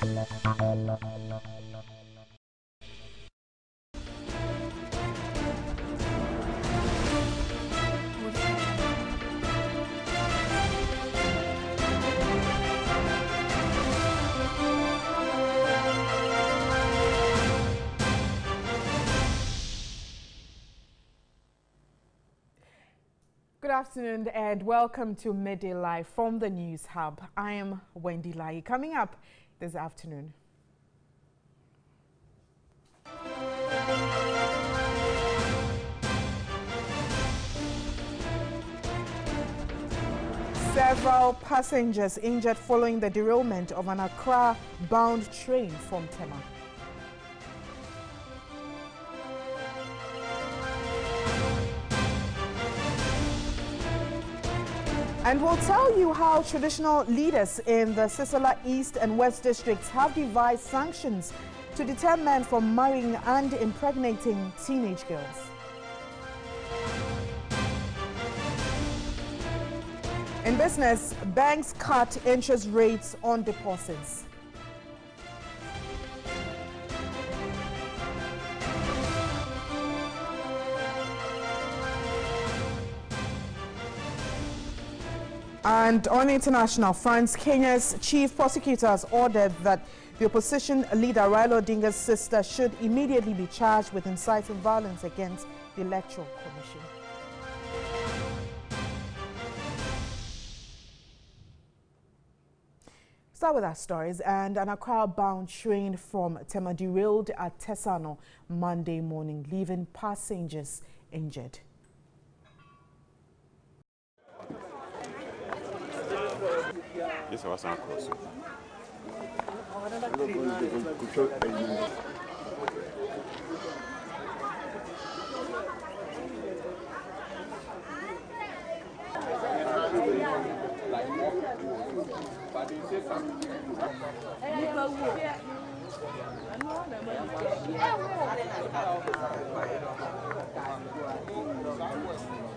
Good afternoon and welcome to Midday Live from the News Hub. I am Wendy Lai. Coming up this afternoon. Several passengers injured following the derailment of an Accra-bound train from Tema. And we'll tell you how traditional leaders in the Sisala East and West districts have devised sanctions to deter men from marrying and impregnating teenage girls. In business, banks cut interest rates on deposits. And on international fronts, Kenya's chief prosecutor has ordered that the opposition leader Raila Odinga's sister should immediately be charged with inciting violence against the Electoral Commission. Start with our stories. And an Accra-bound train from Tema derailed at Tesano Monday morning, leaving passengers injured. This was our cross.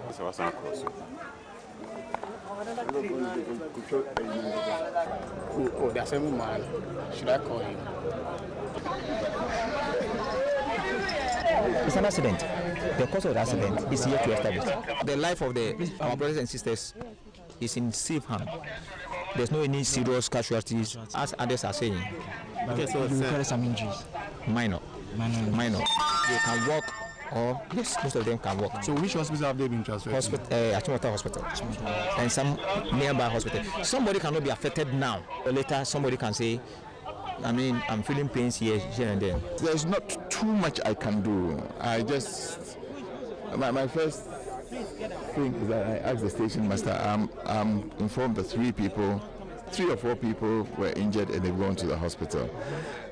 This was our cross. Oh, there's a man. Should I call him? It's an accident. The cause of the accident is yet to establish. The life of our brothers and sisters is in safe hand. There's no any serious casualties, as others are saying. Okay, so you carry some injuries. Minor. They can walk, or yes, most of them can walk. So which hospital have they been transferred? Achimota Hospital. And some nearby hospital. Somebody cannot be affected now. Or later, somebody can say, I mean, I'm feeling pains here and there. There's not too much I can do. I just, my first thing is that I asked the station master, I'm informed that 3 or 4 people were injured and they've gone to the hospital.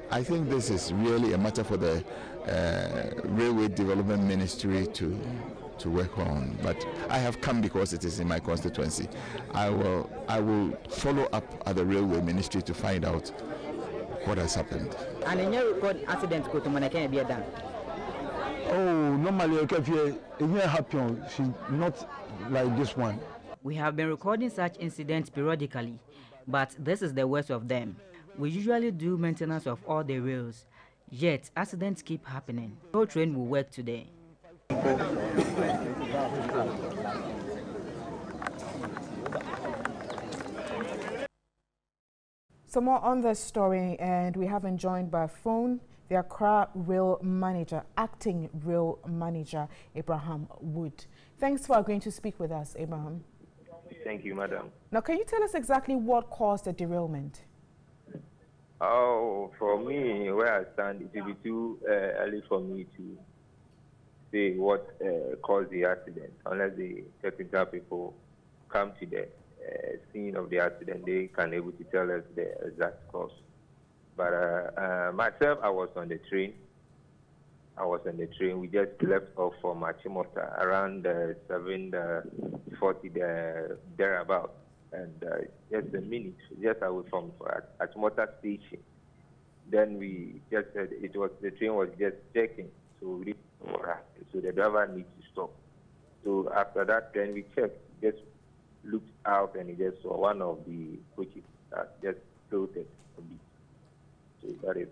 I think this is really a matter for the Railway Development Ministry to work on, but I have come because it is in my constituency. I will follow up at the Railway Ministry to find out what has happened. And in your record, accidents go to Manakana be done. Oh, normally if it happen, not like this one. We have been recording such incidents periodically, but this is the worst of them. We usually do maintenance of all the rails, yet accidents keep happening. No train will work today. So more on this story, and we have been joined by phone the Accra Rail Manager, Acting Rail Manager, Abraham Wood. Thanks for agreeing to speak with us, Abraham. Thank you, madam. Now, can you tell us exactly what caused the derailment? Oh, for me, where I stand, it will be too early for me to say what caused the accident. Unless the technical people come to the scene of the accident, they can able to tell us the exact cause. But myself, I was on the train. We just left off from Achimota around 7:40 thereabout. And just a minute, just away from Achimota station. Then we just said the train was just checking, so we didn't know what happened. So the driver needs to stop. So after that, then we checked, just looked out and he just saw one of the coaches that just floated a bit. That is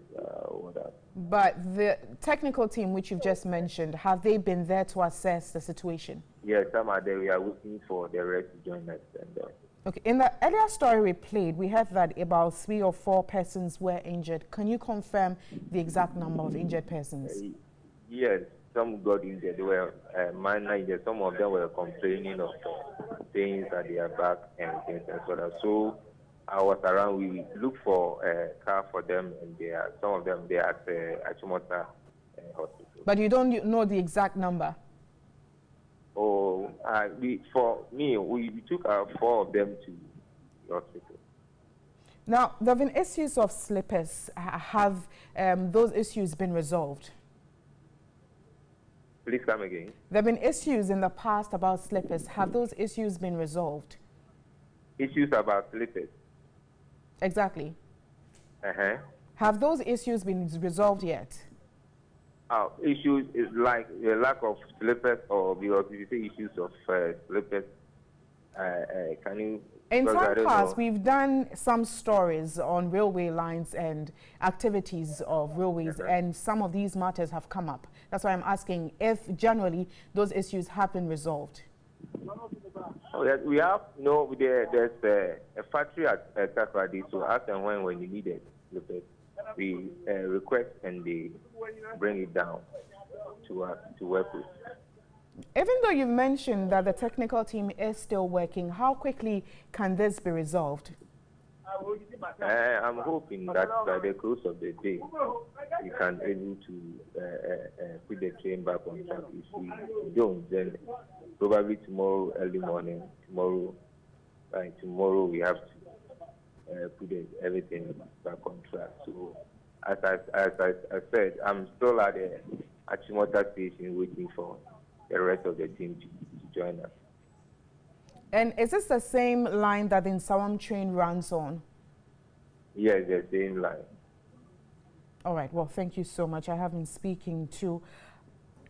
what I... But the technical team which you've just mentioned, have they been there to assess the situation? Yes, some are there. We are waiting for the rest to join us. And, okay. In the earlier story we played, we heard that about 3 or 4 persons were injured. Can you confirm the exact number of injured persons? Yes, some got injured. They were minor injured. Some of them were complaining of pains at their back and things and so on. So I was around. We looked for a car for them, and some of them they are at Achimota Hospital. But you don't know the exact number? Oh, we took 4 of them to the hospital. Now, there have been issues of slippers. Have those issues been resolved? Please come again. There have been issues in the past about slippers. Have those issues been resolved? Issues about slippers? Exactly. Uh-huh. Have those issues been resolved yet? Issues is like the lack of slippers, or because you say issues of slippers, can you... In time past, we've done some stories on railway lines and activities of railways, and some of these matters have come up. That's why I'm asking if generally those issues have been resolved. Oh, yes, we have, there's a factory at Takrady, so as and when you need it, we request and they bring it down to us to work with. Even though you've mentioned that the technical team is still working, how quickly can this be resolved? I'm hoping that by the close of the day, we can be able to put the train back on track. If we don't, then probably tomorrow, early morning, tomorrow we have to put everything back on track. So, as I said, I'm still at the Achimota station waiting for the rest of the team to join us. And is this the same line that the Nsawam train runs on? Yes, the same line. All right. Well, thank you so much. I have been speaking to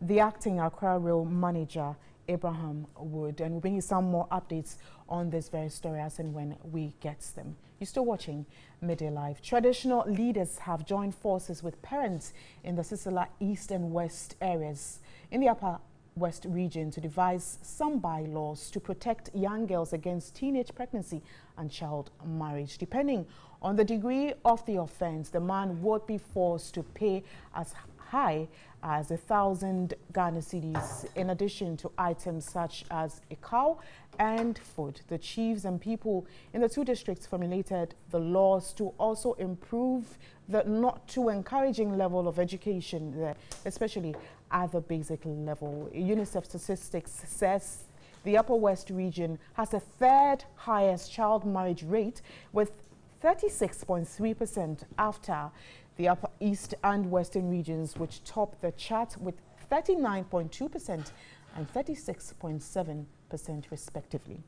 the acting Accra Rail manager, Abraham Wood, and we'll bring you some more updates on this very story as and when we get them. You're still watching Midday Live. Traditional leaders have joined forces with parents in the Sisala East and West areas in the Upper West region to devise some bylaws to protect young girls against teenage pregnancy and child marriage. Depending on the degree of the offense, the man would be forced to pay as high as 1,000 Ghana cedis in addition to items such as a cow and food. The chiefs and people in the 2 districts formulated the laws to also improve the not too encouraging level of education there, especially at the basic level. UNICEF statistics says the Upper West region has the 3rd highest child marriage rate with 36.3% after the Upper East and Western regions, which top the chart with 39.2% and 36.7% respectively.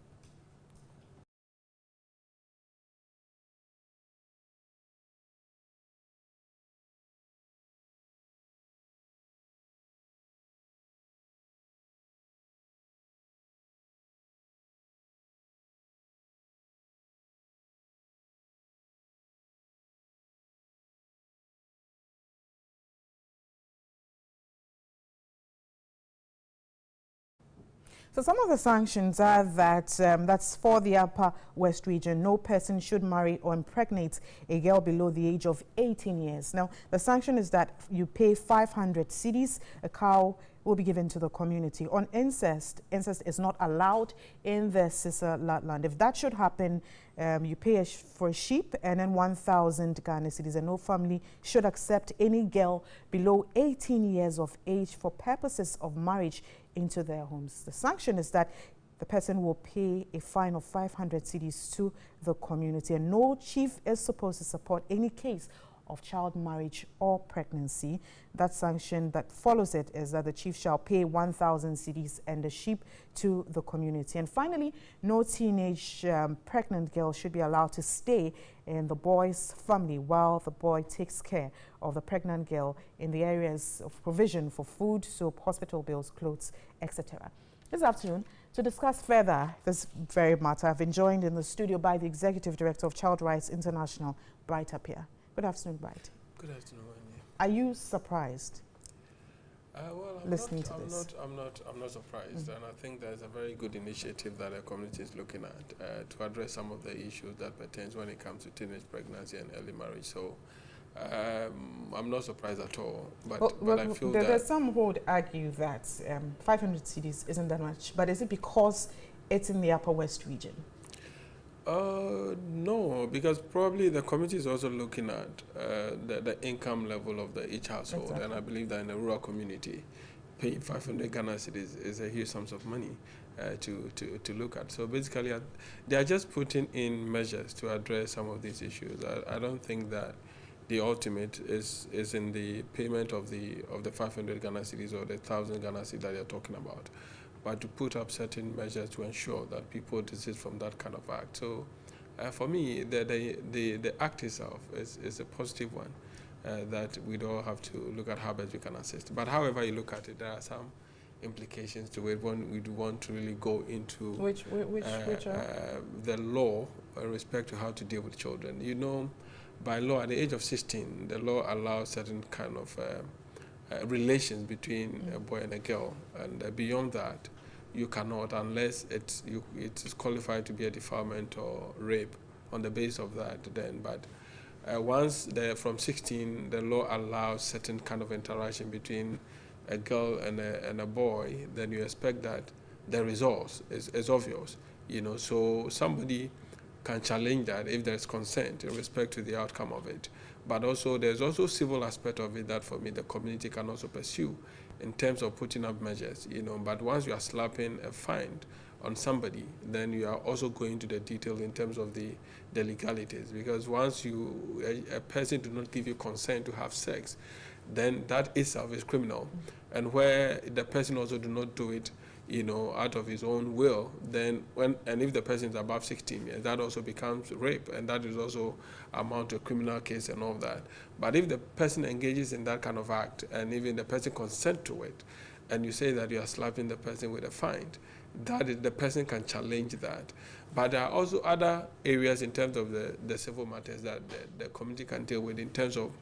So some of the sanctions are that that's for the Upper West region. No person should marry or impregnate a girl below the age of 18 years. Now, the sanction is that you pay 500 cedis. A cow will be given to the community. On incest, incest is not allowed in the Sisala land. If that should happen, you pay for a sheep and then 1,000 Ghana cedis. And no family should accept any girl below 18 years of age for purposes of marriage into their homes. The sanction is that the person will pay a fine of 500 cedis to the community, and no chief is supposed to support any case of child marriage or pregnancy. That sanction that follows it is that the chief shall pay 1,000 cedis and the sheep to the community. And finally, no teenage pregnant girl should be allowed to stay in the boy's family while the boy takes care of the pregnant girl in the areas of provision for food, soap, hospital bills, clothes, etc. This afternoon, to discuss further this very matter, I've been joined in the studio by the Executive Director of Child Rights International, Bright Appiah. Good afternoon, Bright. Good afternoon. Are you surprised? Well, I'm not surprised, and I think there's a very good initiative that the community is looking at to address some of the issues that pertains when it comes to teenage pregnancy and early marriage. So I'm not surprised at all. But I feel that there's some who would argue that 500 cedis isn't that much, but is it because it's in the Upper West region? No, because probably the community is also looking at the income level of each household, exactly. And I believe that in a rural community, paying 500 Ghana cedis is a huge sum of money to look at. So basically, they are just putting in measures to address some of these issues. I don't think that the ultimate is in the payment of the 500 Ghana cedis or the 1,000 Ghana cedis that they are talking about, but to put up certain measures to ensure that people desist from that kind of act. So for me, the act itself is a positive one that we'd all have to look at how best we can assist. But however you look at it, there are some implications to it when we do want to really go into which are? The law with respect to how to deal with children. You know, by law, at the age of 16, the law allows certain kind of relations between a boy and a girl, and beyond that, you cannot, unless it is qualified to be a defilement or rape on the basis of that. Then, but once from 16, the law allows certain kind of interaction between a girl and a boy. Then you expect that the result is obvious. You know, so somebody can challenge that if there's consent in respect to the outcome of it. But also, there's also civil aspect of it that, for me, the community can also pursue in terms of putting up measures, you know. But once you are slapping a fine on somebody, then you are also going to the detail in terms of the legalities. Because once a person does not give you consent to have sex, then that itself is criminal. And where the person also do not do it, you know, out of his own will, then and if the person is above 16 years, that also becomes rape, and that is also amount to a criminal case and all that. But if the person engages in that kind of act, and even the person consent to it, and you say that you are slapping the person with a fine, the person can challenge that. But there are also other areas in terms of the civil matters that the community can deal with in terms of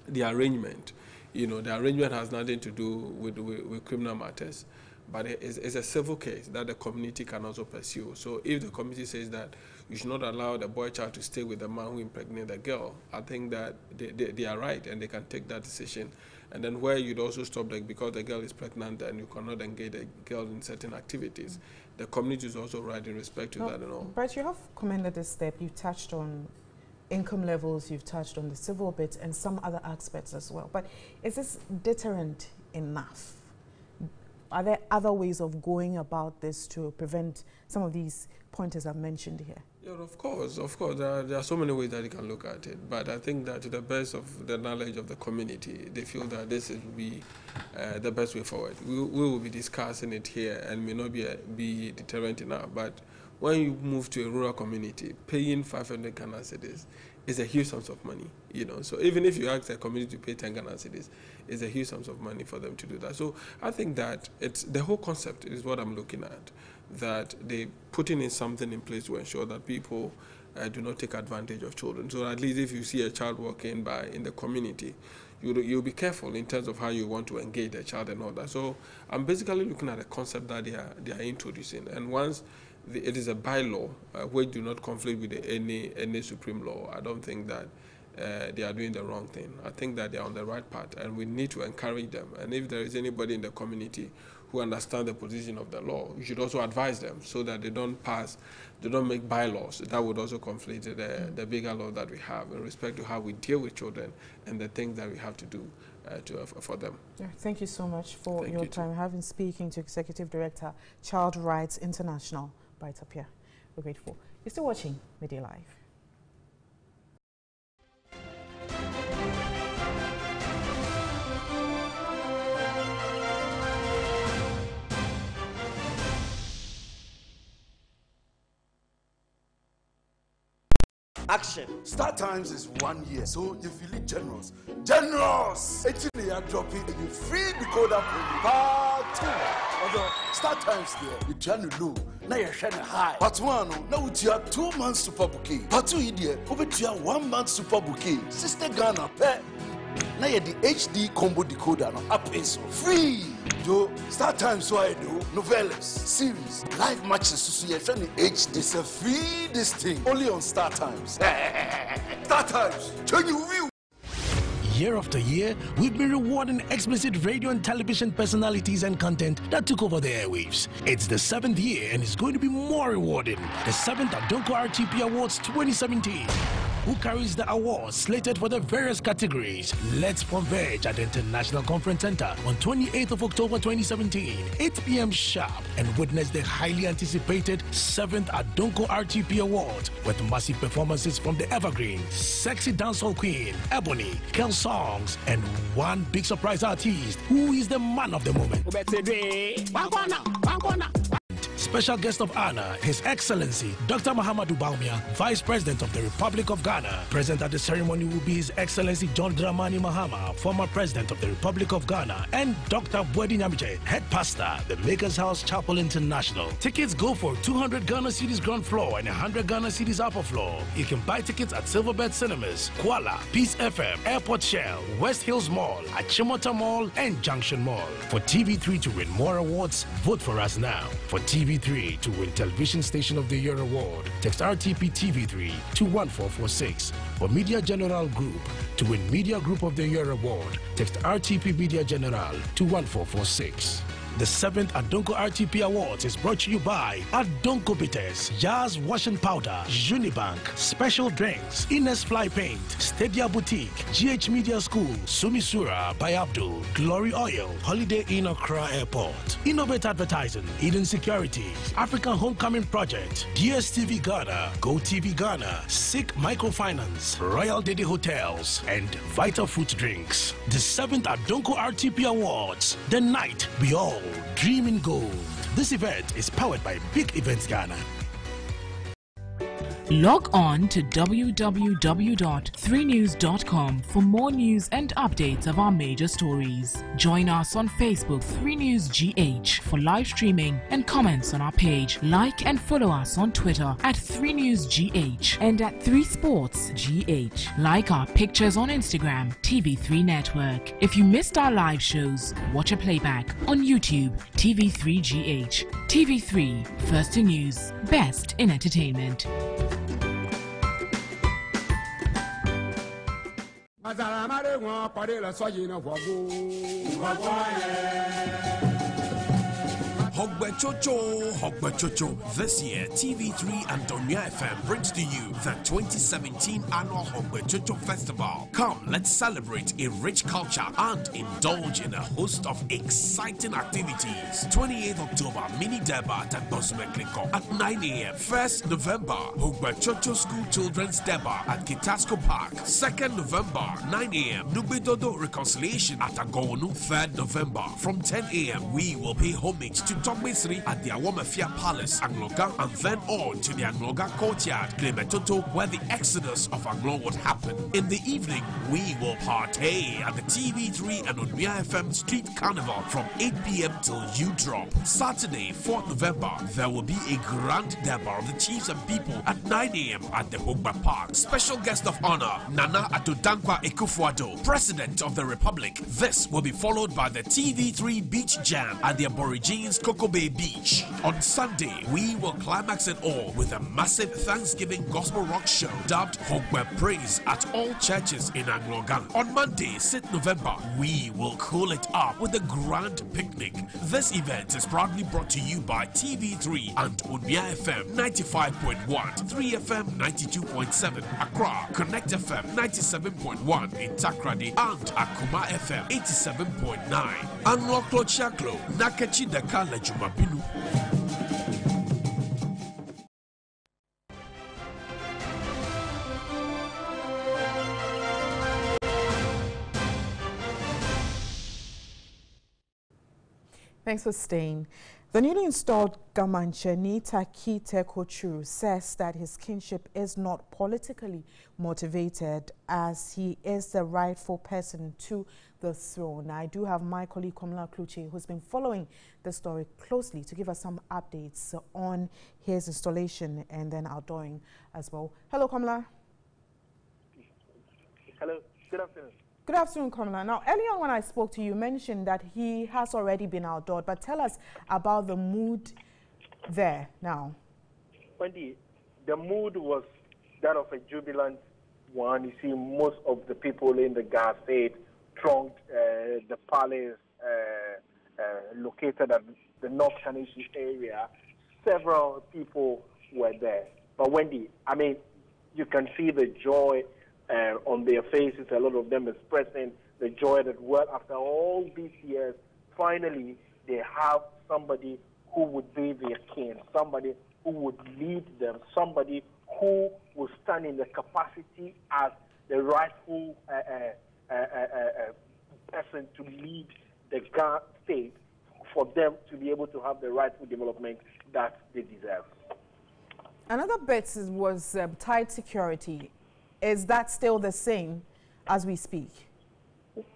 the arrangement. You know, the arrangement has nothing to do with criminal matters, but it's a civil case that the community can also pursue. So if the community says that you should not allow the boy child to stay with the man who impregnated the girl, I think that they are right, and they can take that decision. And then where you'd also stop, like, because the girl is pregnant and you cannot engage the girl in certain activities, the community is also right in respect to that and all. But you have commended this step. You've touched on income levels, you've touched on the civil bit and some other aspects as well. But is this deterrent enough? Are there other ways of going about this to prevent some of these pointers I've mentioned here? Yeah, of course. There are so many ways that you can look at it. But I think that to the best of the knowledge of the community, they feel that this will be the best way forward. We will be discussing it here and may not be deterrent enough. But when you move to a rural community, paying 500 Ghana cedis is a huge sum of money, you know. So even if you ask the community to pay 10 Ghana cedis, it's a huge sum of money for them to do that. So I think that the whole concept is what I'm looking at, that they putting in something in place to ensure that people do not take advantage of children. So at least if you see a child walking by in the community, you'll be careful in terms of how you want to engage the child and all that. So I'm basically looking at a concept that they are introducing. And once it is a bylaw which do not conflict with any supreme law, I don't think that they are doing the wrong thing. I think that they are on the right path, and we need to encourage them. And if there is anybody in the community who understands the position of the law, you should also advise them so that they don't make bylaws that would also conflict the bigger law that we have in respect to how we deal with children and the things that we have to do for them. Yeah, thank you so much for your time. I have been speaking to Executive Director, Child Rights International, Bright Apia. We're grateful. You're still watching Media Live. Action. Start times is 1 year, so you feel it generous. Generous! 18 year dropping, and you free decoder promo. Part 2. Although start times there, you turn low, now you're shining high. Part 1, now you have 2 months super bouquet. Part 2, you 1 month super bouquet. Sister Ghana, pet. Now you the HD combo decoder no app is free. Yo, start time so I do novellas, series, live matches so you the HD. It's a free this thing only on Star Times. Star Times, turn your view. Year after year, we've been rewarding explicit radio and television personalities and content that took over the airwaves. It's the 7th year and it's going to be more rewarding. The 7th Adonko RTP Awards 2017. Who carries the awards slated for the various categories? Let's converge at the International Conference Center on 28th of October 2017, 8 p.m. sharp, and witness the highly anticipated 7th Adonko RTP Awards with massive performances from the evergreen, sexy dancehall queen, Ebony, Kel Songs, and one big surprise artist who is the man of the moment. Special guest of honor, His Excellency Dr. Mahamadou Bawumia, Vice President of the Republic of Ghana. Present at the ceremony will be His Excellency John Dramani Mahama, former President of the Republic of Ghana, and Dr. Bwedi Nyamiche, Head Pastor, the Makers House Chapel International. Tickets go for 200 Ghana cedis ground floor and 100 Ghana cedis upper floor. You can buy tickets at Silverbird Cinemas, Kuala, Peace FM, Airport Shell, West Hills Mall, Achimota Mall, and Junction Mall. For TV3 to win more awards, vote for us now. For TV3 to win Television Station of the Year award, text RTP TV3 to 1446. For Media General Group to win Media Group of the Year award, text RTP Media General to 1446. The 7th Adonko RTP Awards is brought to you by Adonko Bitters, Jazz Washing Powder, Unibank, Special Drinks, Ines Fly Paint, Stadia Boutique, GH Media School, Sumisura by Abdul, Glory Oil, Holiday Inn Accra Airport, Innovate Advertising, Eden Security, African Homecoming Project, DSTV Ghana, GoTV Ghana, SICK Microfinance, Royal Dede Hotels, and Vital Fruit Drinks. The 7th Adonko RTP Awards, the night we all dream in gold. This event is powered by Big Events Ghana. Log on to www.3news.com for more news and updates of our major stories. Join us on Facebook 3News GH for live streaming and comments on our page. Like and follow us on Twitter at 3News GH and at 3Sports GH. Like our pictures on Instagram, TV3 Network. If you missed our live shows, watch a playback on YouTube, TV3 GH. TV3, first in news, best in entertainment. Hogbechocho. This year, TV3 and Donya FM brings to you the 2017 annual Hogbechocho Festival. Come, let's celebrate a rich culture and indulge in a host of exciting activities. 28th October, mini debate at Bosmekliko at 9 a.m. 1st November, Hogbechocho School Children's Debate at Kitasco Park. 2nd November, 9 a.m. Nubidodo Reconciliation at Agonu. 3rd November, from 10 a.m. we will pay homage to Togmesri at the Awamafia Palace, Angloga, and then on to the Angloga Courtyard, Clemetoto, where the exodus of Anglo would happen. In the evening, we will partay at the TV3 and Onmia FM Street Carnival from 8 p.m. till you drop. Saturday, 4th November, there will be a grand debate of the chiefs and people at 9 a.m. at the Hogba Park. Special guest of honor, Nana Atodankwa Ekufuado, President of the Republic. This will be followed by the TV3 Beach Jam at the Aborigines Coco Bay Beach. On Sunday, we will climax it all with a massive Thanksgiving gospel rock show dubbed Hogbe Praise at all churches in Anglogan. On Monday, 6th November, we will cool it up with a grand picnic. This event is proudly brought to you by TV3 and Onmia FM 95.1, 3FM 92.7, Accra, Connect FM 97.1 in Takrady, and Akuma FM 87.9. Anglo Chaklo, Nakachi Dakala Jumabinu. Thanks for staying. The newly installed Gamanche Nita Kite Kochuru says that his kinship is not politically motivated as he is the rightful person to the throne. I do have my colleague Komla Kluche, who's been following the story closely, to give us some updates on his installation and then outdooring as well. Hello, Komla. Hello, good afternoon. Good afternoon, Kamala. Now, earlier when I spoke to you, you mentioned that he has already been outdoored, but tell us about the mood there now. Wendy, the mood was that of a jubilant one. You see, most of the people in the Garcade thronged the palace located at the North Kaneshie area. Several people were there. But Wendy, I mean, you can see the joy on their faces. A lot of them expressing the joy that, well, after all these years, finally they have somebody who would be their king, somebody who would lead them, somebody who will stand in the capacity as the rightful person to lead the Ghana state for them to be able to have the rightful development that they deserve. Another bit was tight security. Is that still the same as we speak?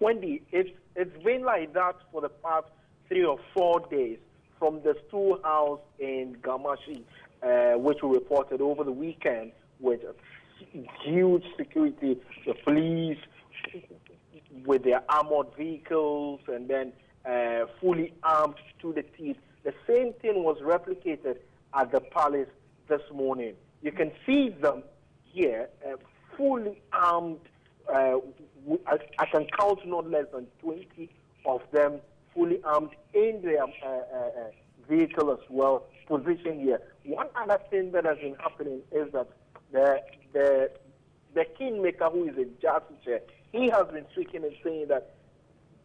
Wendy, it's been like that for the past 3 or 4 days from the storehouse in Gamashi, which we reported over the weekend with huge security, the police with their armored vehicles and then fully armed to the teeth. The same thing was replicated at the palace this morning. You can see them here, fully armed. I can count not less than 20 of them fully armed in their vehicle as well, positioned here. One other thing that has been happening is that the kingmaker, who is a judge, he has been speaking and saying that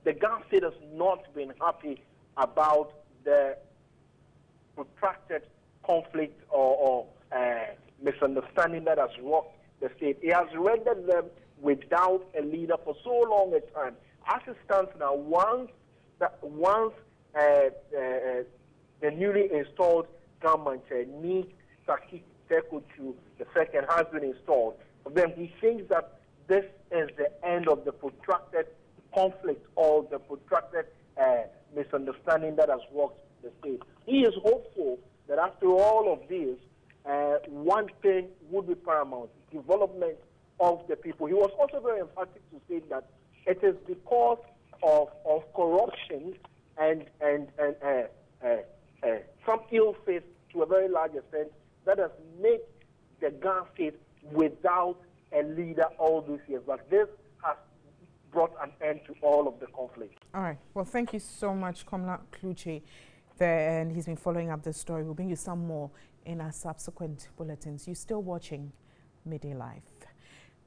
the Ghana state has not been happy about the protracted conflict or misunderstanding that has rocked the state. He has rendered them without a leader for so long a time. As it stands now, once the newly installed government, Ni Saki Tekochu II, has been installed, then he thinks that this is the end of the protracted conflict or the protracted misunderstanding that has rocked the state. He is hopeful that after all of this, one thing would be paramount: development of the people. He was also very emphatic to say that it is because of corruption and some ill faith to a very large extent that has made the Ghana state without a leader all these years. But this has brought an end to all of the conflict. All right. Well, thank you so much, Komla Kluche. There, and he's been following up this story. We'll bring you some more in our subsequent bulletins. You're still watching Midday Live.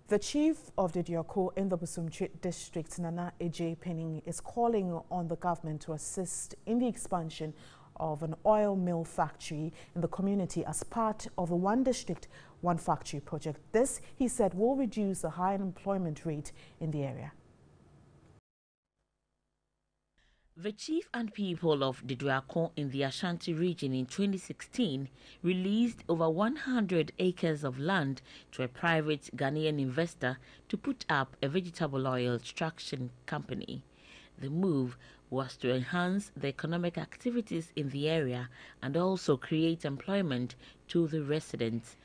The chief of the Dioko in the Busumchi district, Nana Eje Penning, is calling on the government to assist in the expansion of an oil mill factory in the community as part of the One District, One Factory project. This, he said, will reduce the high unemployment rate in the area. The chief and people of Diduako in the Ashanti region in 2016 released over 100 acres of land to a private Ghanaian investor to put up a vegetable oil extraction company. The move was to enhance the economic activities in the area and also create employment to the residents.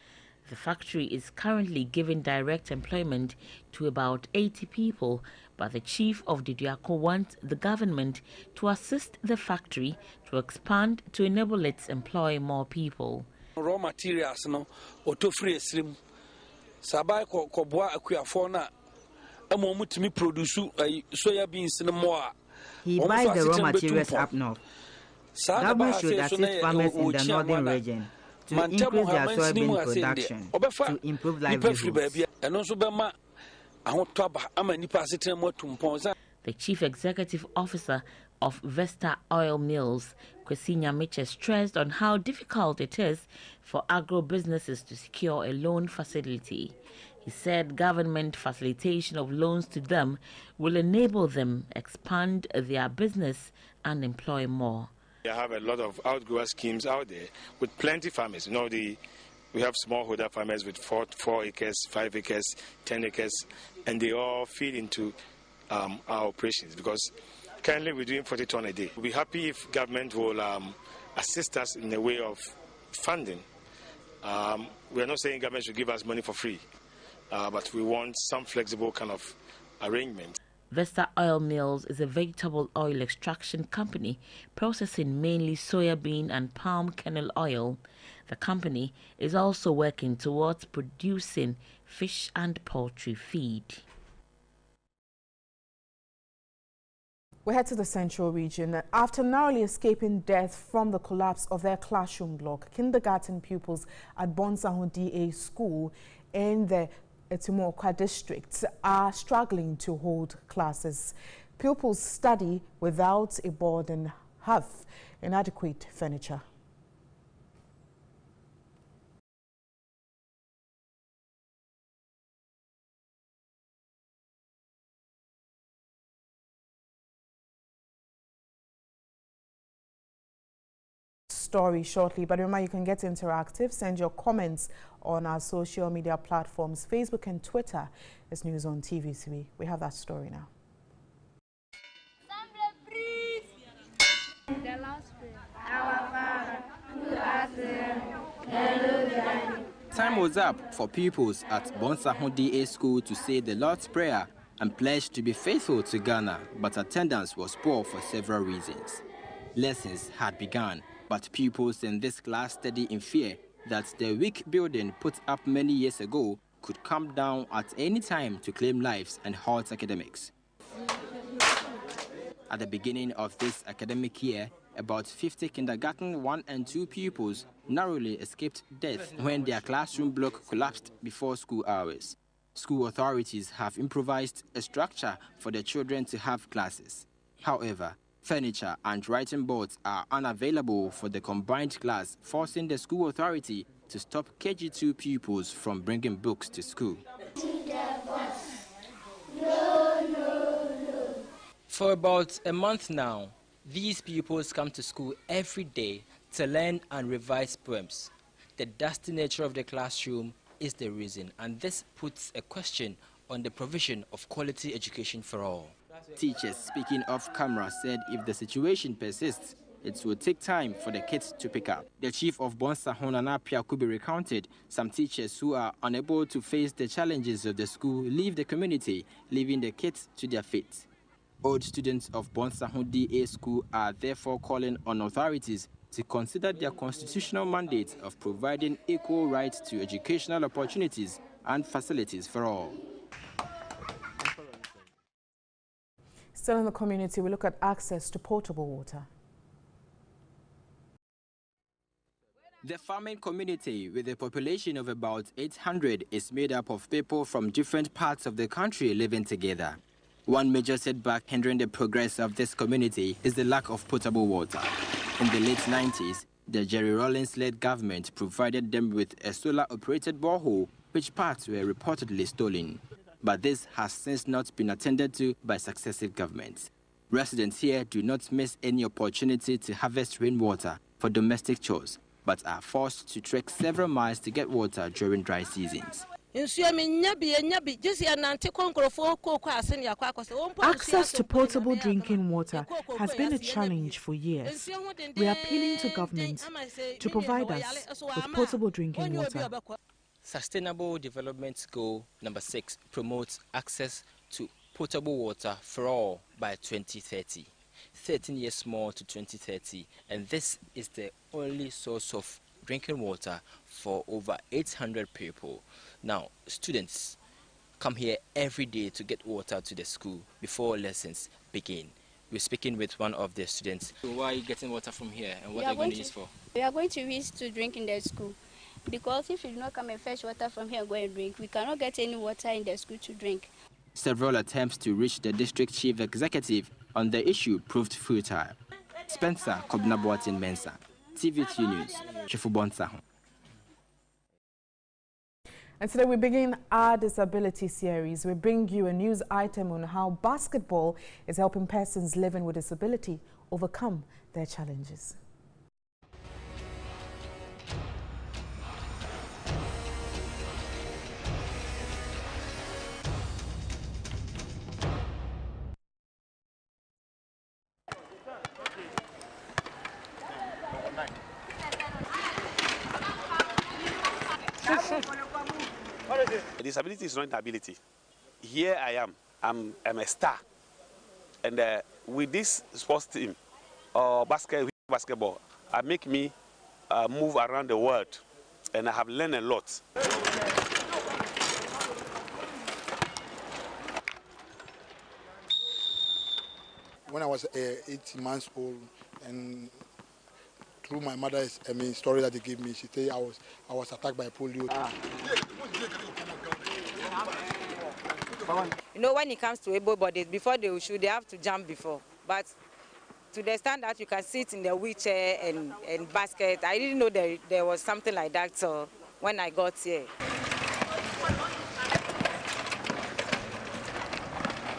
The factory is currently giving direct employment to about 80 people, but the chief of Diduako wants the government to assist the factory to expand to enable it to employ more people. Raw materials, no, free slim. Sabai ko boa akuafona amomutimi produce soya beans no more. He buys the raw materials up north. Government should assist farmers in the northern region to increase their soybean production, to improve livelihoods. The chief executive officer of Vesta Oil Mills, Kwesinya Miche, stressed on how difficult it is for agro-businesses to secure a loan facility. He said government facilitation of loans to them will enable them expand their business and employ more. We have a lot of outgrower schemes out there with plenty of farmers. You know, we have smallholder farmers with 4 acres, 5 acres, 10 acres, and they all feed into our operations because currently we're doing 40 tons a day. We'll be happy if government will assist us in the way of funding. We are not saying government should give us money for free, but we want some flexible kind of arrangement. Vesta Oil Mills is a vegetable oil extraction company processing mainly soybean and palm kernel oil. The company is also working towards producing fish and poultry feed. We head to the central region. After narrowly escaping death from the collapse of their classroom block, kindergarten pupils at Bonsahon DA School in the Etimokwa district are struggling to hold classes. Pupils study without a board and have inadequate furniture. Story shortly, but remember you can get interactive. Send your comments on our social media platforms, Facebook and Twitter. It's News on TV3. We have that story now. Time was up for pupils at Bonsahon DA School to say the Lord's Prayer and pledge to be faithful to Ghana, but attendance was poor for several reasons. Lessons had begun, but pupils in this class study in fear that the weak building put up many years ago could come down at any time to claim lives and halt academics. At the beginning of this academic year, about 50 kindergarten 1 and 2 pupils narrowly escaped death when their classroom block collapsed before school hours. School authorities have improvised a structure for the children to have classes. However, furniture and writing boards are unavailable for the combined class, forcing the school authority to stop KG2 pupils from bringing books to school. For about a month now, these pupils come to school every day to learn and revise poems. The dusty nature of the classroom is the reason, and this puts a question on the provision of quality education for all. Teachers speaking off camera said if the situation persists, it will take time for the kids to pick up. The chief of Bonsahon Anapia Kubi recounted some teachers who are unable to face the challenges of the school leave the community, leaving the kids to their fate. Old students of Bonsahon DA School are therefore calling on authorities to consider their constitutional mandate of providing equal rights to educational opportunities and facilities for all. Still in the community, we look at access to potable water. The farming community, with a population of about 800, is made up of people from different parts of the country living together. One major setback hindering the progress of this community is the lack of potable water. In the late 90s, the Jerry Rawlings-led government provided them with a solar-operated borehole, which parts were reportedly stolen. But this has since not been attended to by successive governments. Residents here do not miss any opportunity to harvest rainwater for domestic chores, but are forced to trek several miles to get water during dry seasons. Access to potable drinking water has been a challenge for years. We are appealing to government to provide us with potable drinking water. Sustainable Development Goal number 6 promotes access to potable water for all by 2030. 13 years more to 2030, and this is the only source of drinking water for over 800 people. Now, students come here every day to get water to the school before lessons begin. We're speaking with one of the students. So why are you getting water from here, and what are you going to use for? We are going to use to drink in the school. Because if you do not come and fetch water from here and go and drink, we cannot get any water in the school to drink. Several attempts to reach the district chief executive on the issue proved futile. Spencer Kobnaboatin Mensa, TV3 News, Chifu Bonsahon. And today we begin our disability series. We bring you a news item on how basketball is helping persons living with disability overcome their challenges. Disability is not an ability. Here I am. I'm a star. And with this sports team, basketball, make me move around the world, and I have learned a lot. When I was 18 months old, and through my mother's story that they gave me, she said I was attacked by polio. You know, when it comes to able bodies, before they shoot, they have to jump before. But to the extent that you can sit in the wheelchair and basket, I didn't know there was something like that. So when I got here.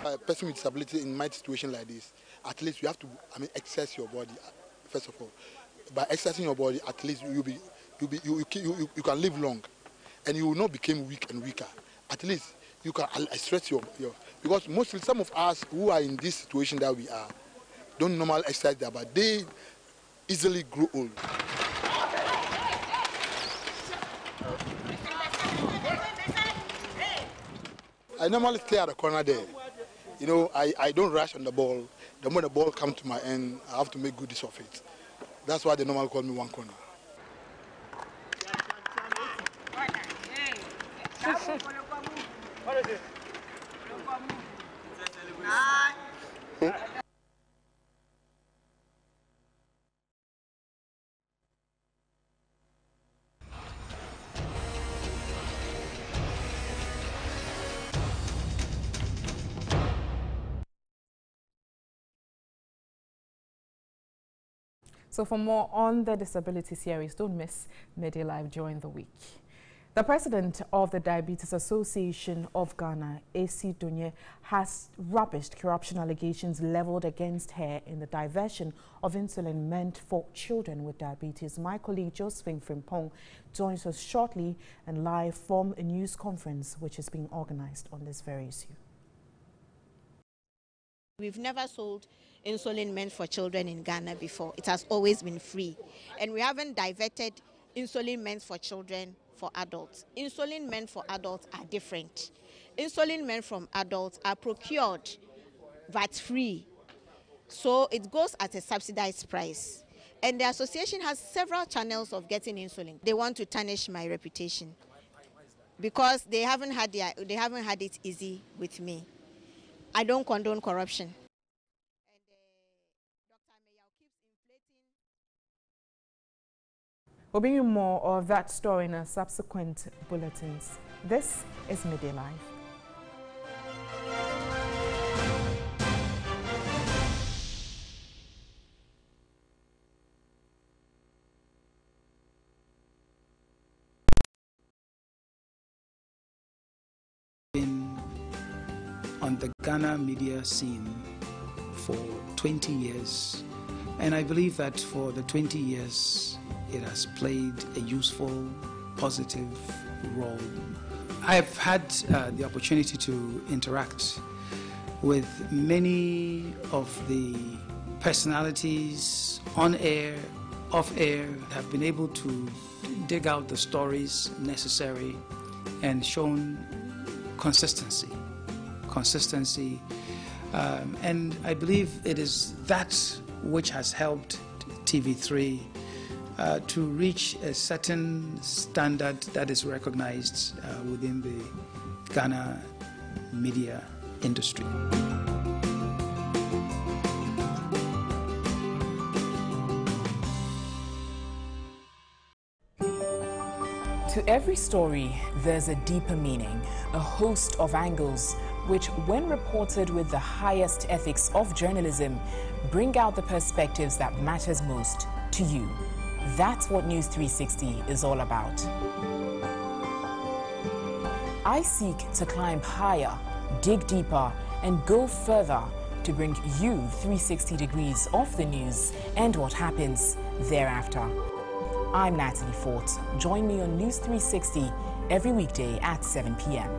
A person with disability in my situation like this, at least you have to exercise your body first of all. By exercising your body, at least you can live long, and you will not become weak and weaker. At least you can stretch your because mostly some of us who are in this situation that we are don't normally exercise that, but they easily grow old. I normally stay at the corner there. You know, I don't rush on the ball. The moment the ball comes to my end, I have to make good use of it. That's why they normally call me one corner. So for more on the disability series, don't miss Media Live during the week. The president of the Diabetes Association of Ghana, A.C. Donye, has rubbished corruption allegations leveled against her in the diversion of insulin meant for children with diabetes. My colleague Josephine Frimpong joins us shortly and live from a news conference which is being organized on this very issue. We've never sold insulin meant for children in Ghana before. It has always been free. And we haven't diverted insulin meant for children for adults. Insulin meant for adults are different. Insulin meant from adults are procured VAT-free. So it goes at a subsidized price. And the association has several channels of getting insulin. They want to tarnish my reputation because they haven't had it easy with me. I don't condone corruption. We'll bring you more of that story in our subsequent bulletins. This is Media Live. Been on the Ghana media scene for 20 years, and I believe that for the 20 years it has played a useful, positive role. I've had the opportunity to interact with many of the personalities on air, off air, have been able to dig out the stories necessary and shown consistency. And I believe it is that which has helped TV3 to reach a certain standard that is recognized within the Ghana media industry. To every story, there's a deeper meaning, a host of angles, which, when reported with the highest ethics of journalism, bring out the perspectives that matters most to you. That's what News 360 is all about. I seek to climb higher, dig deeper, and go further to bring you 360 degrees of the news and what happens thereafter. I'm Natalie Fort. Join me on News 360 every weekday at 7 p.m.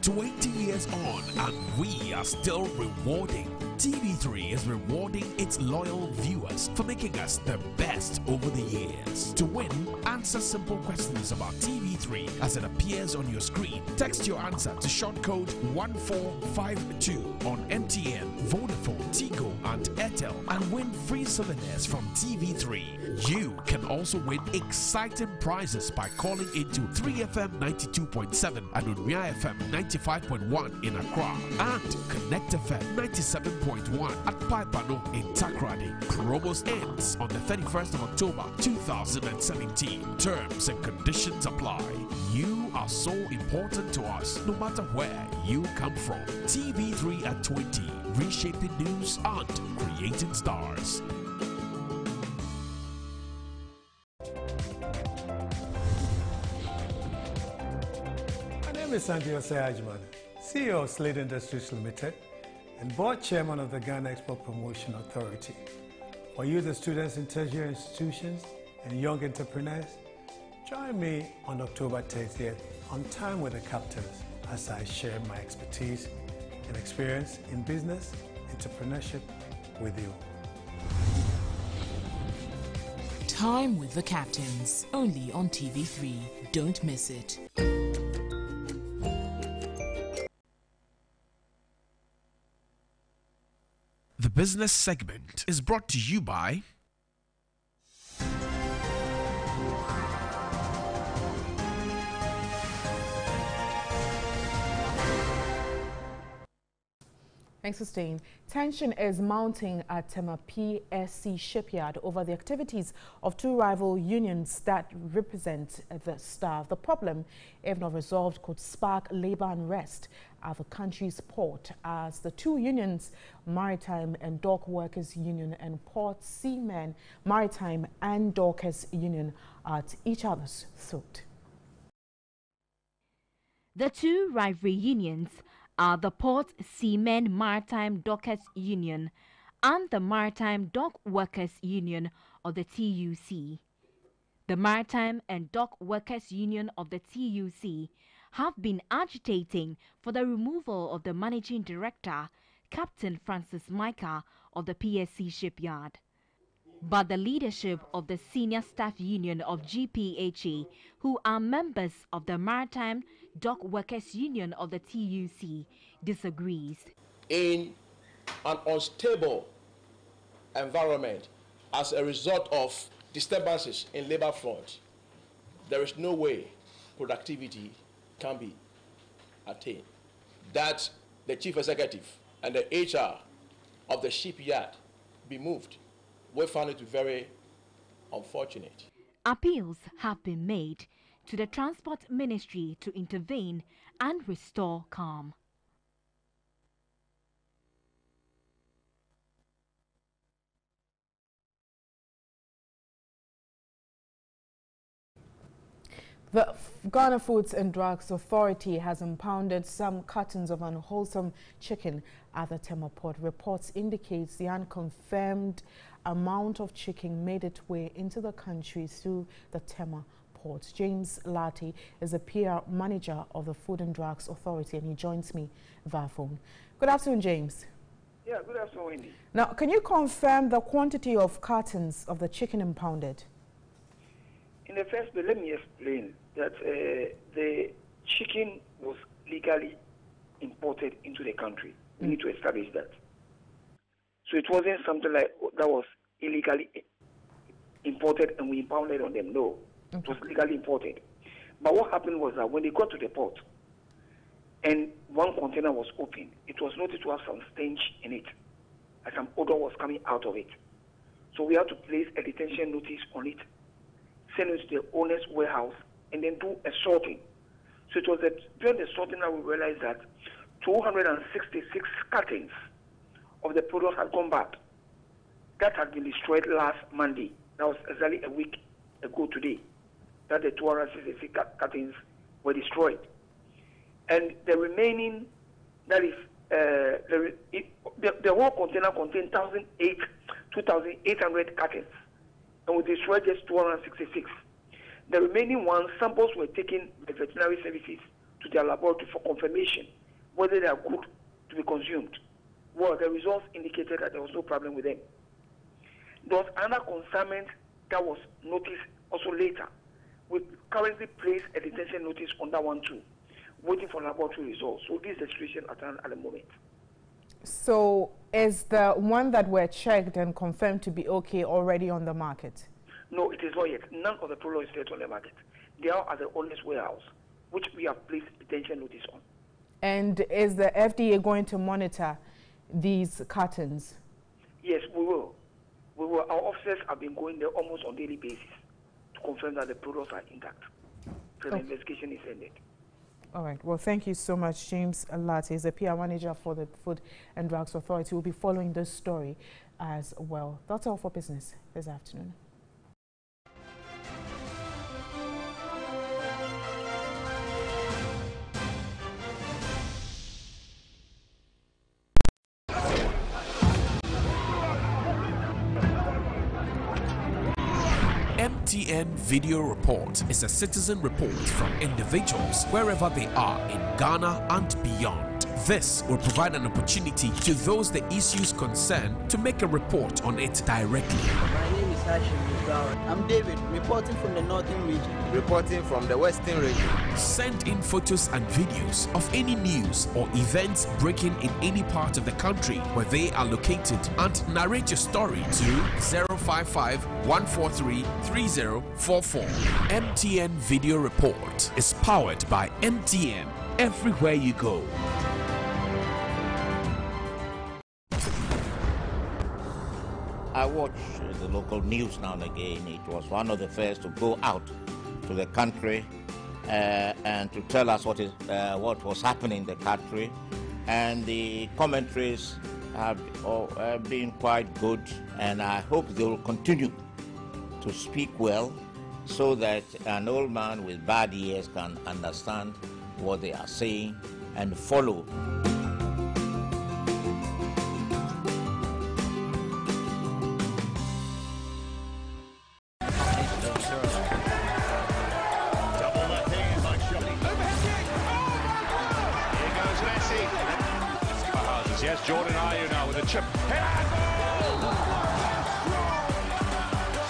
"20 years on and we are still rewarding." TV3 is rewarding its loyal viewers for making us the best over the years. To win, answer simple questions about TV3 as it appears on your screen. Text your answer to short code 1452 on MTN, Vodafone, Tigo, and Airtel and win free souvenirs from TV3. You can also win exciting prizes by calling into 3FM 92.7 and Unia FM 95.1 in Accra and Connect FM 97.1 at Paipano in Takrady. Promos ends on the 31st of October 2017. Terms and conditions apply. You are so important to us no matter where you come from. TV3 at 20, reshaping news and creating stars. My name is Sanjay Osei-Ajman, CEO of Slade Industries Limited and board chairman of the Ghana Export Promotion Authority. For you, the students in tertiary institutions and young entrepreneurs, join me on October 30th on Time with the Captains as I share my expertise and experience in business entrepreneurship with you. Time with the Captains, only on TV3. Don't miss it. The business segment is brought to you by Thanks for staying. Tension is mounting at Tema PSC shipyard over the activities of two rival unions that represent the staff. The problem, if not resolved, could spark labor unrest at the country's port as the two unions, Maritime and Dock Workers Union and Port Seamen Maritime and Dockers Union, are at each other's throat. The two rival unions are the Port Seamen Maritime Dockers Union and the Maritime Dock Workers Union of the TUC. The Maritime and Dock Workers Union of the TUC have been agitating for the removal of the Managing Director, Captain Francis Micah of the PSC shipyard. But the leadership of the Senior Staff Union of GPHA, who are members of the Maritime Dock Workers Union of the TUC, disagrees. In an unstable environment as a result of disturbances in labor front, there is no way productivity can be attained. That the chief executive and the HR of the shipyard be moved, we found it very unfortunate. Appeals have been made to the Transport Ministry to intervene and restore calm. The Ghana Foods and Drugs Authority has impounded some cartons of unwholesome chicken at the Tema Port. Reports indicates the unconfirmed amount of chicken made its way into the country through the Tema Port. James Lati is the PR manager of the Food and Drugs Authority, and he joins me via phone. Good afternoon, James. Yeah, good afternoon, Wendy. Now, can you confirm the quantity of cartons of the chicken impounded? In the first place, let me explain that the chicken was legally imported into the country. We need to establish that. So it wasn't something like that was illegally imported and we impounded on them. No, it was legally imported. But what happened was that when they got to the port and one container was open, it was noted to have some stench in it, and some odor was coming out of it. So we had to place a detention notice on it, send it to the owner's warehouse, and then do a sorting. So it was during the sorting that we realized that 266 cartons of the product had gone back. That had been destroyed last Monday. That was exactly a week ago today, that the 266 cartons were destroyed. And the remaining, that is, the whole container contained 2,800 cartons, and we destroyed just 266. The remaining ones, samples were taken by veterinary services to their laboratory for confirmation whether they are good to be consumed. Well, the results indicated that there was no problem with them. There was another consignment that was noticed also later. We currently placed a detention notice on that one too, waiting for laboratory results. So this is the situation at the moment. So is the one that were checked and confirmed to be okay already on the market? No, it is not yet. None of the products is yet on the market. They are at the owner's warehouse, which we have placed detention notice on. And is the FDA going to monitor these cartons? Yes, we will. We will. Our officers have been going there almost on a daily basis to confirm that the products are intact. So the investigation is ended. All right. Well, thank you so much, James Latte, is the PR manager for the Food and Drugs Authority. We'll be following this story as well. That's all for business this afternoon. MTN Video Report is a citizen report from individuals wherever they are in Ghana and beyond. This will provide an opportunity to those the issues concern to make a report on it directly. My name is Hashim Mugawa. I'm David, reporting from the Northern region. Reporting from the Western region. Send in photos and videos of any news or events breaking in any part of the country where they are located and narrate your story to 055 143 3044. MTN Video Report is powered by MTN everywhere you go. I watch the local news now and again. It was one of the first to go out to the country and to tell us what was happening in the country. And the commentaries have been quite good, and I hope they will continue to speak well so that an old man with bad ears can understand what they are saying and follow. Yes, Jordan Ayew now with a chip.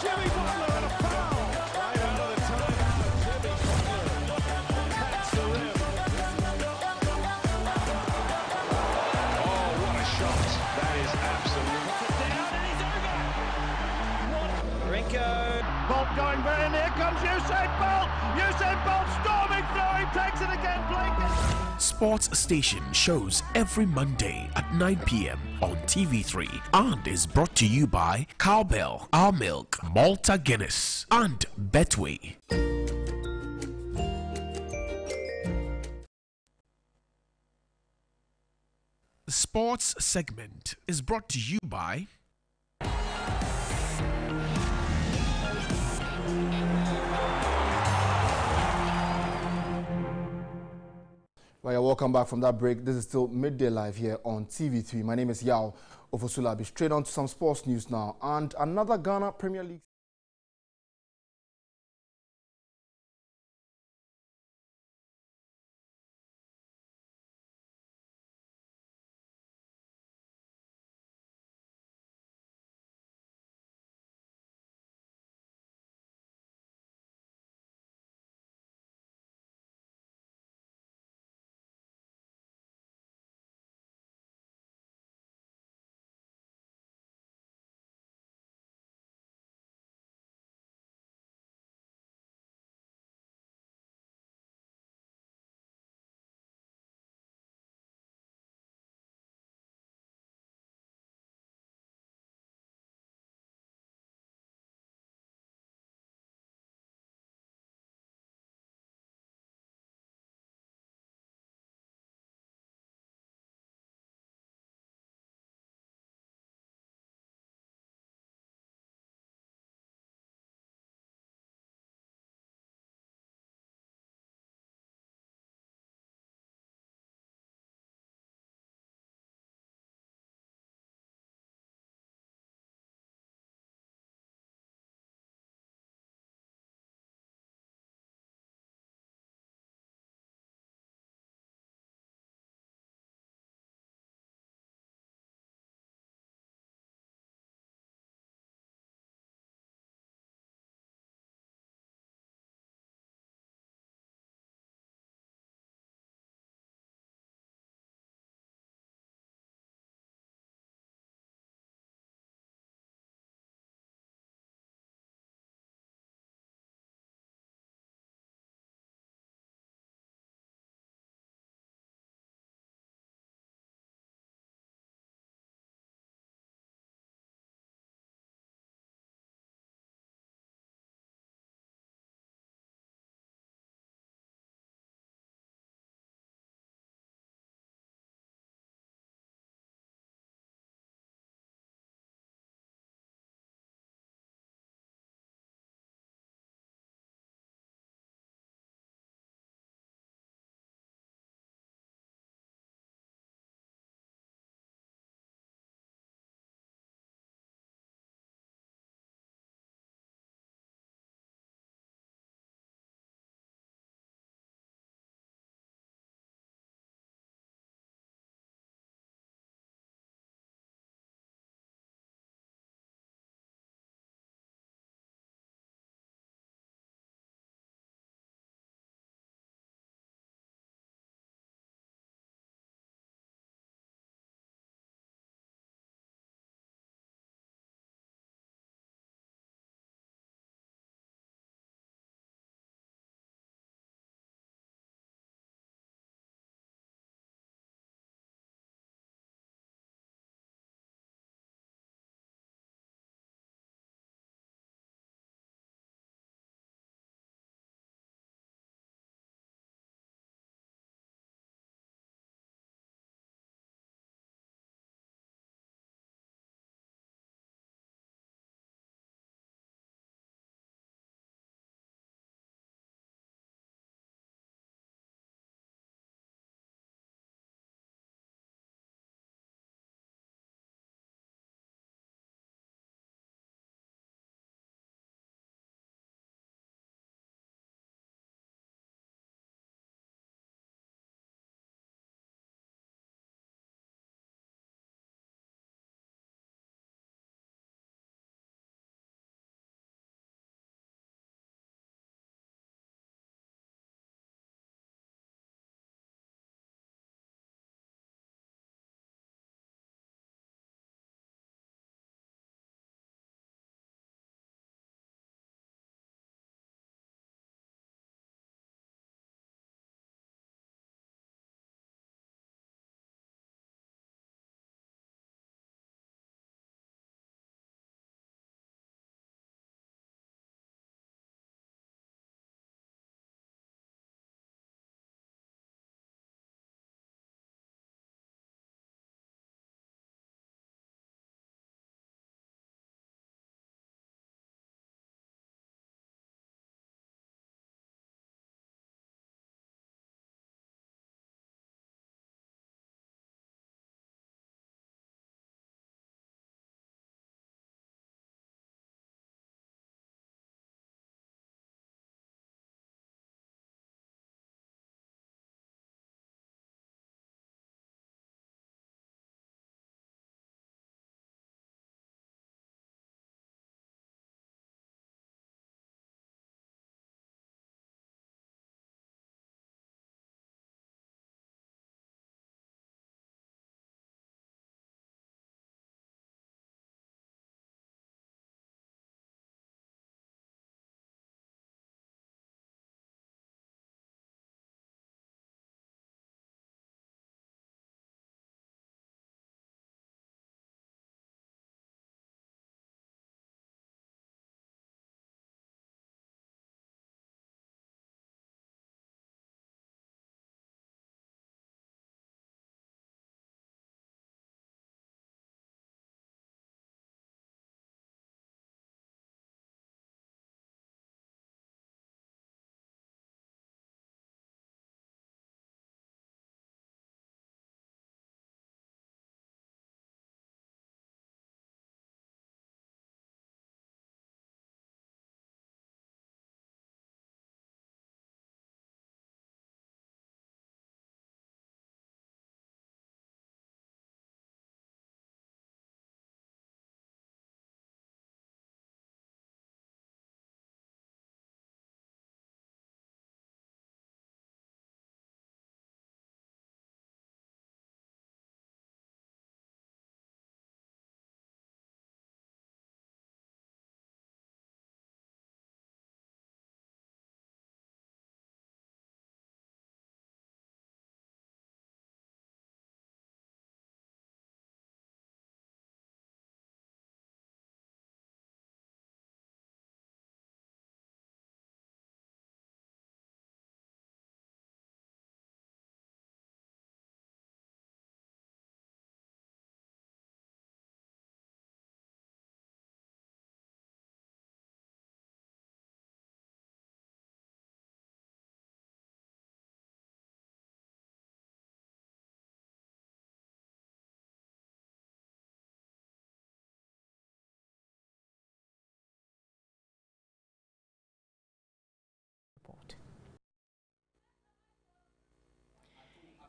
Jimmy Butler and a foul. Right out of the time. Jimmy Butler. That's the rim. Oh, what a shot. That is absolute. Rinko. Bolt going very near. Comes Usain Bolt. Usain Bolt storming through. He takes it again. Blake. Sports Station shows every Monday at 9 p.m. on TV3 and is brought to you by Cowbell, Our Milk, Malta Guinness, and Betway. The sports segment is brought to you by Well, welcome back from that break. This is still Midday Live here on TV3. My name is Yao Ofosula. I'll be straight on to some sports news now. And another Ghana Premier League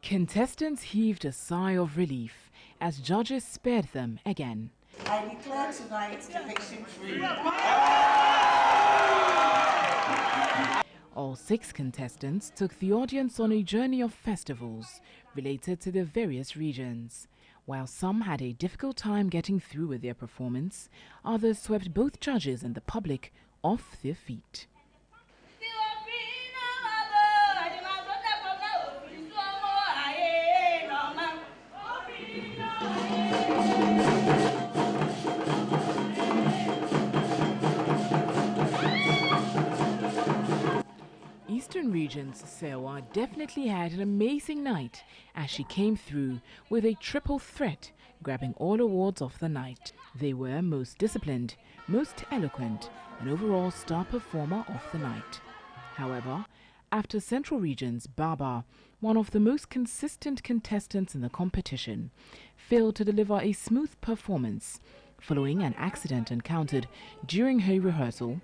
Contestants heaved a sigh of relief as judges spared them again. I declare tonight eviction free. All 6 contestants took the audience on a journey of festivals related to their various regions. While some had a difficult time getting through with their performance, others swept both judges and the public off their feet. Eastern Region's Sewa definitely had an amazing night as she came through with a triple threat, grabbing all awards of the night. They were most disciplined, most eloquent, and overall star performer of the night. However, after Central Region's Baba, one of the most consistent contestants in the competition, failed to deliver a smooth performance following an accident encountered during her rehearsal,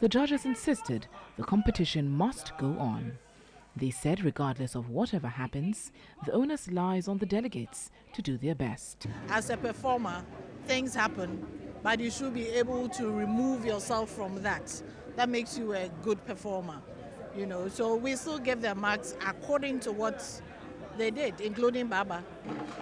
the judges insisted the competition must go on. They said regardless of whatever happens, the onus lies on the delegates to do their best. As a performer, things happen, but you should be able to remove yourself from that. That makes you a good performer, you know. So we still give them marks according to what they did, including Baba.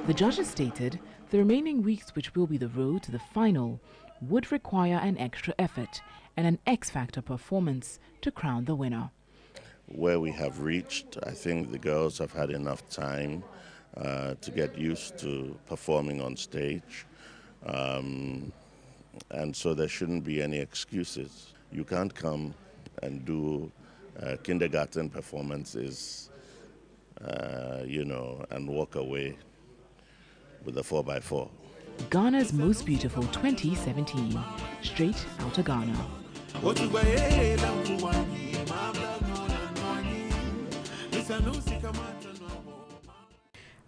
The judges stated the remaining weeks, which will be the road to the final, would require an extra effort and an X-Factor performance to crown the winner. Where we have reached, I think the girls have had enough time to get used to performing on stage, and so there shouldn't be any excuses. You can't come and do kindergarten performances, you know, and walk away with a 4x4. Ghana's Most Beautiful 2017, straight out of Ghana.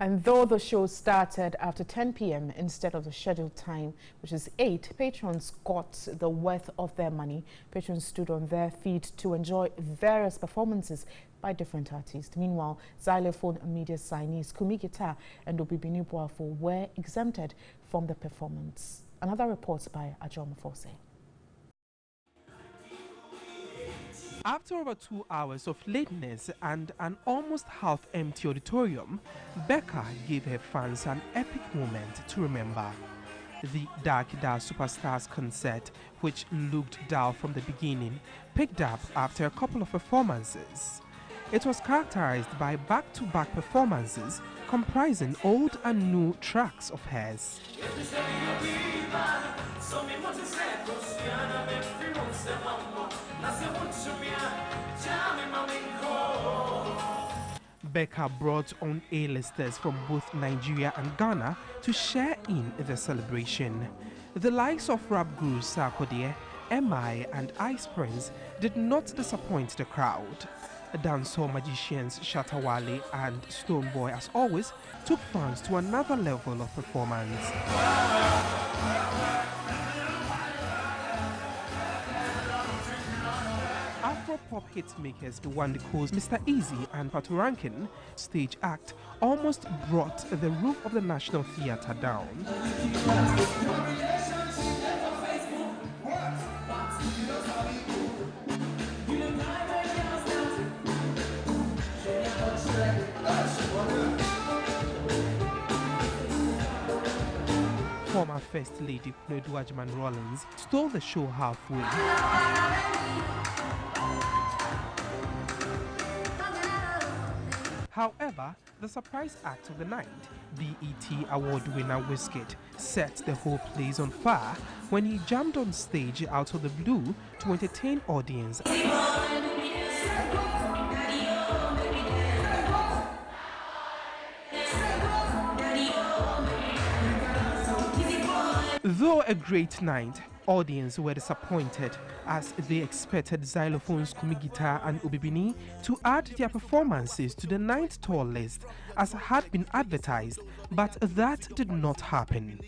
And though the show started after 10 p.m. instead of the scheduled time, which is 8, patrons got the worth of their money. Patrons stood on their feet to enjoy various performances by different artists. Meanwhile, xylophone media signees Kumi Guitar and Obibini Boafo were exempted from the performance. Another report by Ajom Fose. After over 2 hours of lateness and an almost half-empty auditorium, Becca gave her fans an epic moment to remember. The Dark Superstars concert, which looked dull from the beginning, picked up after a couple of performances. It was characterized by back-to-back performances comprising old and new tracks of hers. Becca brought on A-listers from both Nigeria and Ghana to share in the celebration. The likes of rap gurus Sarkodie, MI and Ice Prince did not disappoint the crowd. Dancehall magicians Shatawale and Stoneboy, as always, took fans to another level of performance. Afro-pop hitmakers Wande Cole's Mr. Easy and Patu Rankin stage act almost brought the roof of the National Theatre down. Former First Lady Kunedu Ajman Rollins stole the show halfway. However, the surprise act of the night, BET award winner Wizkid, set the whole place on fire when he jumped on stage out of the blue to entertain audience. Though a great night, audience were disappointed as they expected xylophones Kumi Guitar and Obibini to add their performances to the 9th tour list as had been advertised, but that did not happen.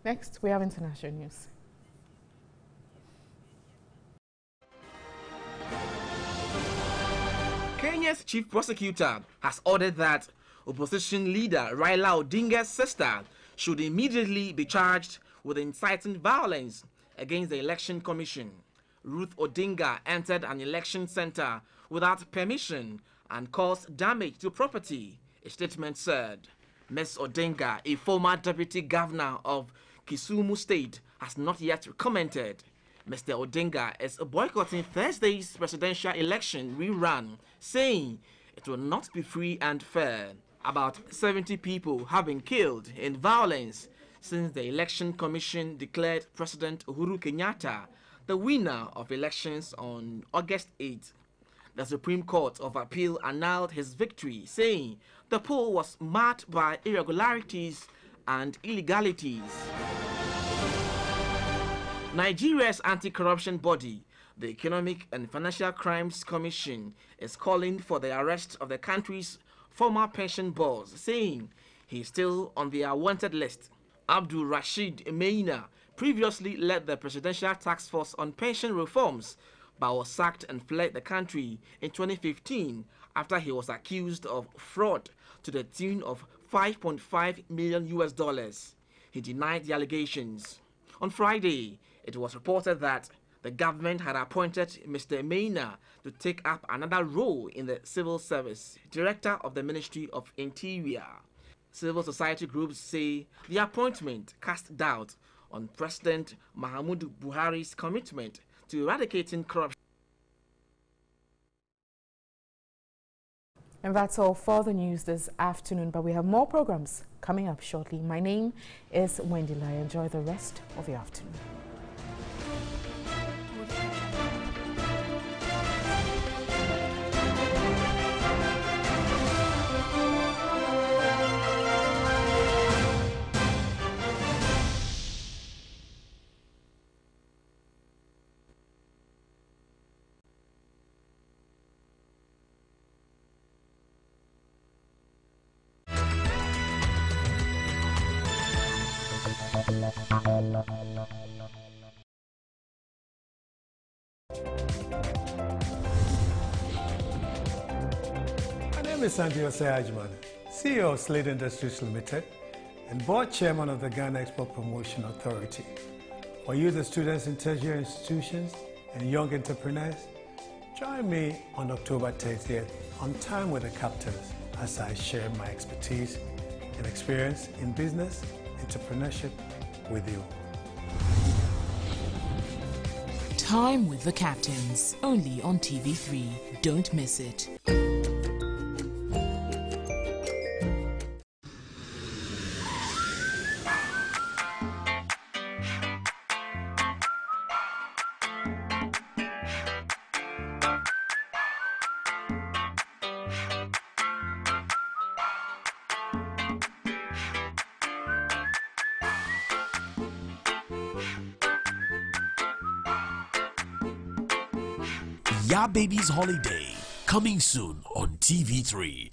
Next, we have international news. Kenya's chief prosecutor has ordered that opposition leader Raila Odinga's sister should immediately be charged with inciting violence against the Election Commission. Ruth Odinga entered an election center without permission and caused damage to property, a statement said. Ms. Odinga, a former deputy governor of Kisumu State, has not yet commented. Mr. Odinga is boycotting Thursday's presidential election rerun, saying it will not be free and fair. About 70 people have been killed in violence since the Election Commission declared President Uhuru Kenyatta the winner of elections on August 8. The Supreme Court of Appeal annulled his victory, saying the poll was marked by irregularities and illegalities. Nigeria's anti-corruption body, the Economic and Financial Crimes Commission, is calling for the arrest of the country's former pension boss, saying he is still on their wanted list. Abdul Rashid Meina previously led the Presidential Task Force on Pension Reforms, but was sacked and fled the country in 2015 after he was accused of fraud to the tune of $5.5 million. He denied the allegations. On Friday, it was reported that the government had appointed Mr. Meina to take up another role in the civil service, director of the Ministry of Interior. Civil society groups say the appointment cast doubt on President Muhammadu Buhari's commitment to eradicating corruption. And that's all for the news this afternoon, but we have more programs coming up shortly. My name is Wendy Lai. Enjoy the rest of the afternoon. My name is Agribusiness, CEO of Slade Industries Limited and board chairman of the Ghana Export Promotion Authority. For you, the students in tertiary institutions and young entrepreneurs, join me on October 30th on Time with the Captains as I share my expertise and experience in business entrepreneurship with you. Time with the Captains, only on TV3. Don't miss it. Ya Baby's Holiday, coming soon on TV3.